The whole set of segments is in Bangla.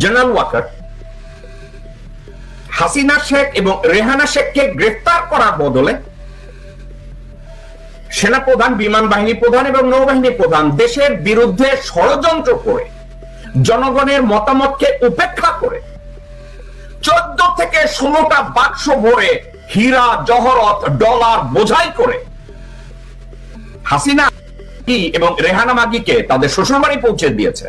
জেনারেল ওয়াকার হাসিনা শেখ এবং রেহানা শেখকে গ্রেফতার করার বদলে সেনাপ্রধান, বিমান বাহিনী প্রধান এবং নৌবাহিনী প্রধান দেশের বিরুদ্ধে ষড়যন্ত্র করে জনগণের মতামতকে উপেক্ষা করে 14 থেকে 16টা বাক্স ভরে হীরা, জহরত, ডলার বোঝাই করে হাসিনা এবং রেহানা মাগিকে তাদের শ্বশুরবাড়ি পৌঁছে দিয়েছে।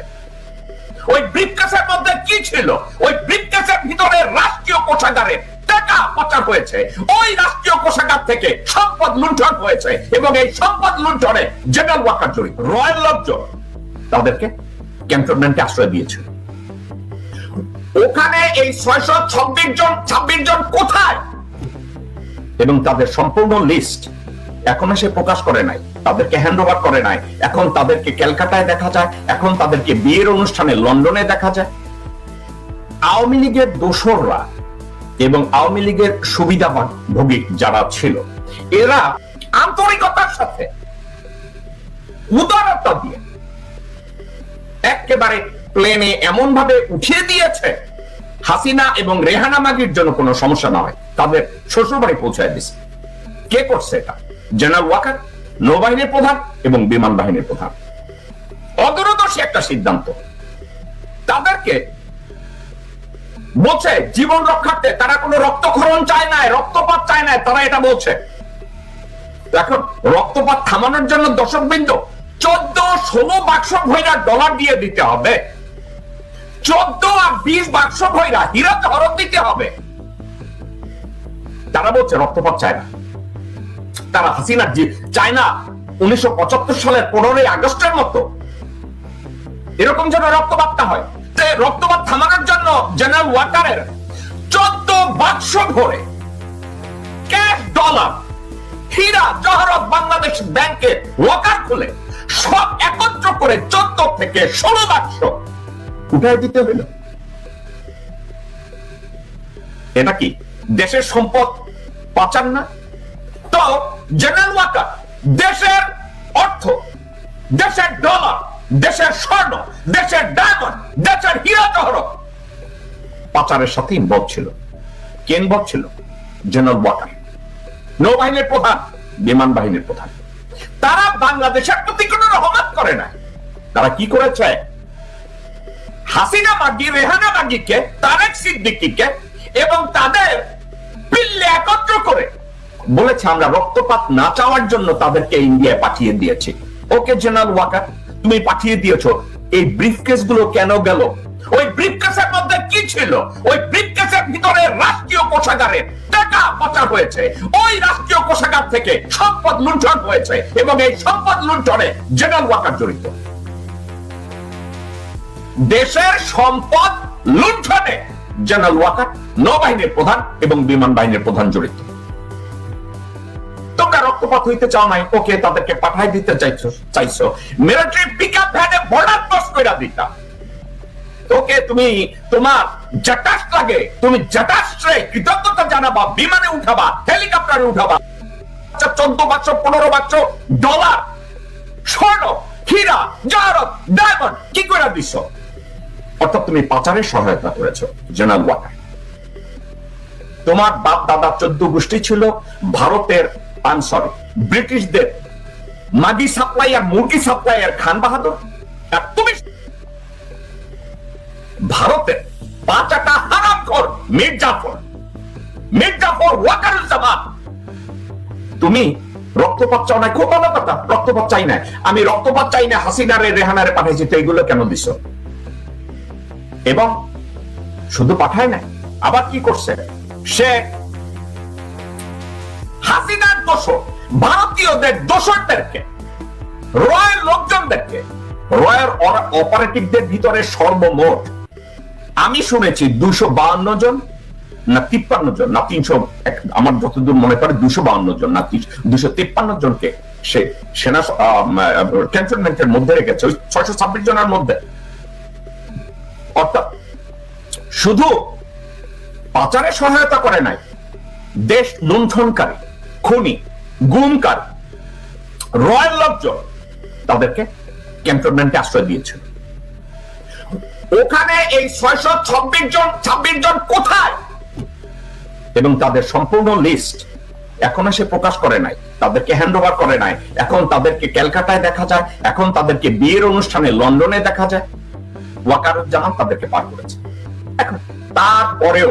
ওই ব্রিফকেসের মধ্যে কি ছিল? ওই ব্রিফকেসের ভিতরে রাষ্ট্রীয় কোষাগারে টাকা পাচার হয়েছে, ওই রাষ্ট্রীয় কোষাগার থেকে সম্পদ লুণ্ঠন হয়েছে এবং এই সম্পদ লুণ্ঠনে জেনারেল ওয়াকার জড়িত। রয়্যাল লোকজন তাদেরকে ক্যান্টনমেন্টে আশ্রয় দিয়েছিল। ওখানে এই 626 জন কোথায় এবং তাদের সম্পূর্ণ লিস্ট এখনো সে প্রকাশ করে নাই, তাদেরকে হ্যান্ড ওভার করে নাই। এখন তাদেরকে ক্যালকাটায় দেখা যায়, এখন তাদেরকে বিয়ের অনুষ্ঠানে লন্ডনে দেখা যায়। আওয়ামী লীগের দোসররা এবং আওয়ামী লীগের সুবিধাভোগী যারা ছিল, এরা আন্তরিকতার সাথে উদারতা দিয়ে একেবারে প্লেনে এমন ভাবে উঠিয়ে দিয়েছে হাসিনা এবং রেহানা মাগির জন্য কোনো সমস্যা না হয়, তাদের শ্বশুরবাড়ি পৌঁছায় দিচ্ছে। কে করছে এটা? জেনারেল ওয়াকার, নৌবাহিনীর প্রধান এবং বিমান বাহিনীর প্রধান। অদূরদর্শী একটা সিদ্ধান্ত। তাদেরকে বলছে জীবন রক্ষার্থে তারা কোনো রক্তক্ষরণ চায় না, রক্তপাত চায় না, তারা এটা বলছে। এখন রক্তপাত থামানোর জন্য দর্শকবৃন্দ 14-16 বাক্স ভৈরা ডলার দিয়ে দিতে হবে, 14 আর 20 বাক্স ভৈরা হীরা জহরত দিতে হবে। তারা বলছে রক্তপাত চায় না, তারা হাসিনা চায় না 1975 সালের 15ই আগস্টের মতো এরকম যেন রক্তপাতটা হয়। রক্তপাত থামানোর জন্য জেনারেল ওয়াকারের 14 বাক্স ভরে ক্যাশ ডলার, হীরা জহরত বাংলাদেশ ব্যাংকে ওয়াকার খুলে সব একত্র করে 14 থেকে 16 বাক্স উঠায় দিতে হইল। এটা কি দেশের সম্পদ পাচার না? তো জেনারেল ওয়াকার দেশের অর্থ, দেশের ডলার, দেশের স্বর্ণ, দেশের ডায়মন্ড, দেশের হীরা জহরত পাচারের সাথে ইনভলভ ছিল। কে ইনভলভ ছিল? জেনারেল ওয়াকার, নৌবাহিনীর প্রধান, বিমান বাহিনীর প্রধান। তারা বাংলাদেশের প্রতি কোনো রহমত করে না। তারা কি করেছে? হাসিনা মাগি, রেহানা মাগিকে, তারেক সিদ্দিকীকে এবং তাদের পিল্লে একত্র করে বলেছে আমরা রক্তপাত না চাওয়ার জন্য তাদেরকে ইন্ডিয়ায় পাঠিয়ে দিয়েছি। ওকে জেনারেল ওয়াকার, তুমি পাঠিয়ে দিয়েছো, এই ব্রিফকেস গুলো কেন গেল? ওই ব্রিফকেসের মধ্যে কি ছিল? ওই ব্রিফকেসের ভিতরে রাষ্ট্রীয় কোষাগারে টাকা পাচার হয়েছে, ওই রাষ্ট্রীয় কোষাগার থেকে সম্পদ লুণ্ঠন হয়েছে এবং এই সম্পদ লুণ্ঠনে জেনারেল ওয়াকার জড়িত। দেশের সম্পদ লুণ্ঠনে জেনারেল ওয়াকার, নৌবাহিনীর প্রধান এবং বিমান বাহিনীর প্রধান জড়িত। তোমরা রক্তপাত হইতে চাও নাই, ওকে তাদেরকে পাঠাই দিতে চাইছো মিলিটারি পিকআপ ভ্যানে বর্ডার ক্রস কইরা দিতা। তোকে তুমি তোমার জাটাস লাগে, তুমি জাটাসে কৃতজ্ঞতা জানাবা, বিমানে উঠাবা, হেলিকপ্টারে উঠাবা, 14 বাক্স 15 বাক্স ডলার, স্বর্ণ, হীরা জহরত, ডায়মন্ড কি করে দিছ? অর্থাৎ তুমি পাচারের সহায়তা করেছো জেনারেল ওয়াকার। তোমার বাপ দাদা 14 গোষ্ঠী ছিল ভারতের, ব্রিটিশদের মাগি সাপ্লাইয়ার, মুরগি সাপ্লাইয়ার খান বাহাদুর। আর তুমি ভারতের 5টা হারামখোর মির্জাফর ওয়াকারুজ্জামান। তুমি রক্তপাত চাও না? খুব ভালো কথা, রক্তপাত চাই না, আমি রক্তপাত চাই না, হাসিনারে রেহানারে পাঠাইছি, তো এগুলো কেন দিছ? এবং শুধু পাঠায় না, আবার কি করছে সে? হাসিনার দোষর, ভারতীয়দের দোষরদেরকে, রয়ের লোকজনদেরকে, রয়ের অপারেটিভদের ভিতরে সর্বমোট আমি শুনেছি 252 জন না 53 জন না 300, আমার যতদূর মনে পড়ে 252 জন না 253 জনকে সে সেনা ক্যান্টনমেন্টের মধ্যে রেখেছে, ওই 626 জনের মধ্যে। অর্থাৎ শুধু পাচারে সহায়তা করে নাই, দেশ লুণ্ঠনকারী, খুনি, গুমকারী, রয়্যাল লোকজন তাদেরকে ক্যান্টনমেন্টে আশ্রয় দিয়েছিল। ওখানে এই 626 জন কোথায় এবং তাদের সম্পূর্ণ লিস্ট এখনো সে প্রকাশ করে নাই, তাদেরকে হ্যান্ড ওভার করে নাই। এখন তাদেরকে ক্যালকাটায় দেখা যায়, এখন তাদেরকে বিয়ের অনুষ্ঠানে লন্ডনে দেখা যায়। ওয়াকারুজ্জামান তাদেরকে পার করেছে। এখন তারপরেও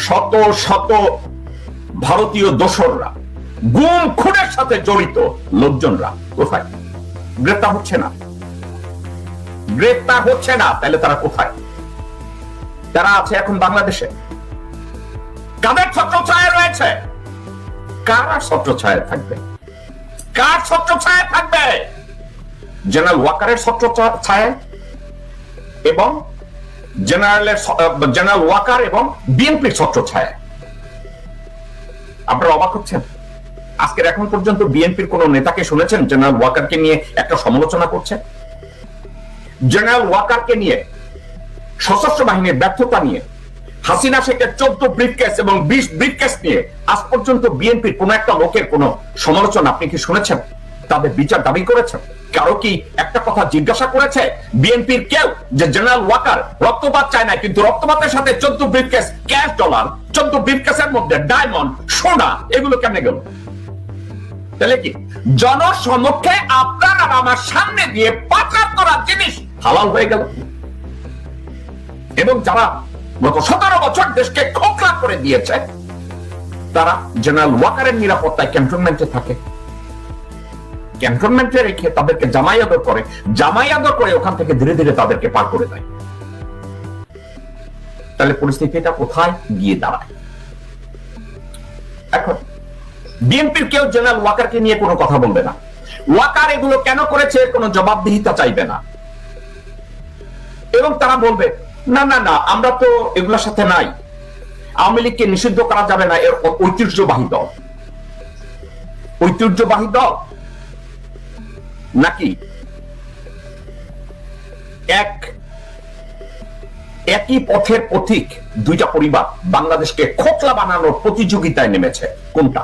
শত শত ভারতীয় দোসররা, গুম খুনের সাথে জড়িত লোকজনরা কোথায়? গ্রেপ্তার হচ্ছে না, গ্রেপ্তার হচ্ছে না। তাহলে তারা কোথায়? তারা আছে এখন বাংলাদেশে। কাদের ছত্রছায়ায় রয়েছে? কারা ছত্রছায়ায় থাকবে? কার ছত্রছায়ায় থাকবে? জেনারেল ওয়াকারের ছত্রছায়ায় এবং জেনারেল ওয়াকার এবং বিএনপির ছত্রছায়ায়। আপনারা অবাক হচ্ছেন? আজকের এখন পর্যন্ত বিএনপির কোন নেতাকে শুনেছেন জেনারেল ওয়াকারকে নিয়ে একটা সমালোচনা করছে? জেনারেল ওয়াকারকে নিয়ে, সশস্ত্র বাহিনীর ব্যর্থতা নিয়ে, হাসিনা শেখের 14 ব্রিফকেস এবং 20 ব্রিফকেস নিয়ে আজ পর্যন্ত বিএনপির কোন একটা লোকের কোন সমালোচনা আপনি কি শুনেছেন? তাদের বিচার দাবি করেছেন? কারো কি একটা কথা জিজ্ঞাসা করেছে বিএনপির কেউ যে জেনারেল ওয়াকার রক্তপাত চায় না, কিন্তু রক্তপাতের সাথে 14 ব্রিফকেস ক্যাশ ডলার, 14 ব্রিফকেসের মধ্যে ডায়মন্ড, সোনা, এগুলো কেমনে গেল? তাহলে কি জনসমক্ষে আপনার আর আমার সামনে দিয়ে পাচার করা জিনিস হালাল হয়ে গেল? এবং যারা গত 17 বছর দেশকে খোকলা করে দিয়েছে তারা জেনারেল ওয়াকারের নিরাপত্তায় ক্যান্টনমেন্টে থাকে, ক্যান্টনমেন্টে রেখে তাদেরকে জামাই আদর করে ওখান থেকে ধীরে ধীরে তাদেরকে পার করে দেয়। তাহলে পরিস্থিতিটা কোথায় গিয়ে দাঁড়ায়? এখন বিএনপির কেউ জেনারেল ওয়াকারকে নিয়ে কোনো কথা বলবে না। ওয়াকার এগুলো কেন করেছে কোনো জবাবদিহিতা চাইবে না, এবং তারা বলবে না না না, আমরা তো এগুলোর সাথে নাই, আওয়ামী লীগকে নিষিদ্ধ করা যাবে না, এর ঐতিহ্যবাহী দল। ঐতিহ্যবাহী দল নাকি একই পথের পথিক দুইটা পরিবার বাংলাদেশকে খোকলা বানানোর প্রতিযোগিতায় নেমেছে? কোনটা?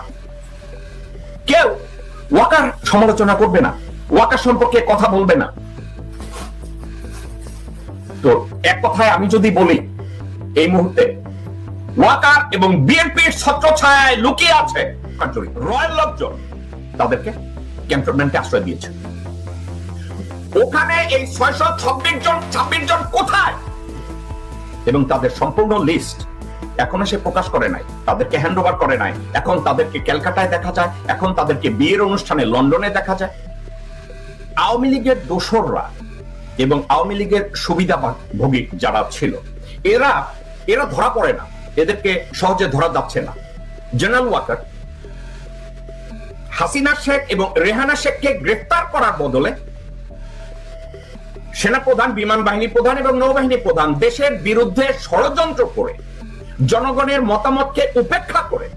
কেউ ওয়াকার সমালোচনা করবে না, ওয়াকার সম্পর্কে কথা বলবে না। তো এক কথায় আমি যদি বলি, এই মুহূর্তে ওয়াকার এবং বিএনপির ছত্রছায়ায় লুকিয়ে আছে রয়্যাল লোকজন, তাদেরকে ক্যান্টনমেন্টে আশ্রয় দিয়েছে। ওখানে এই 626 জন কোথায় এবং তাদের সম্পূর্ণ লিস্ট এখনো সে প্রকাশ করে নাই, তাদেরকে হ্যান্ড ওভার করে নাই। এখন তাদেরকে ক্যালকাটায় দেখা যায়, এখন তাদেরকে বিয়ের অনুষ্ঠানে লন্ডনে দেখা যায়। আওয়ামী লীগের দোসররা এবং আওয়ামী লীগের সুবিধাভোগী যারা ছিল, এরা ধরা পড়ে না, এদেরকে সহজে ধরা যাচ্ছে না। জেনারেল ওয়াকার, হাসিনা শেখ এবং রেহানা শেখকে গ্রেফতার করার বদলে সেনাপ্রধান, বিমান বাহিনী প্রধান এবং নৌবাহিনী প্রধান দেশের বিরুদ্ধে ষড়যন্ত্র করে, জনগণের মতামতকে উপেক্ষা করে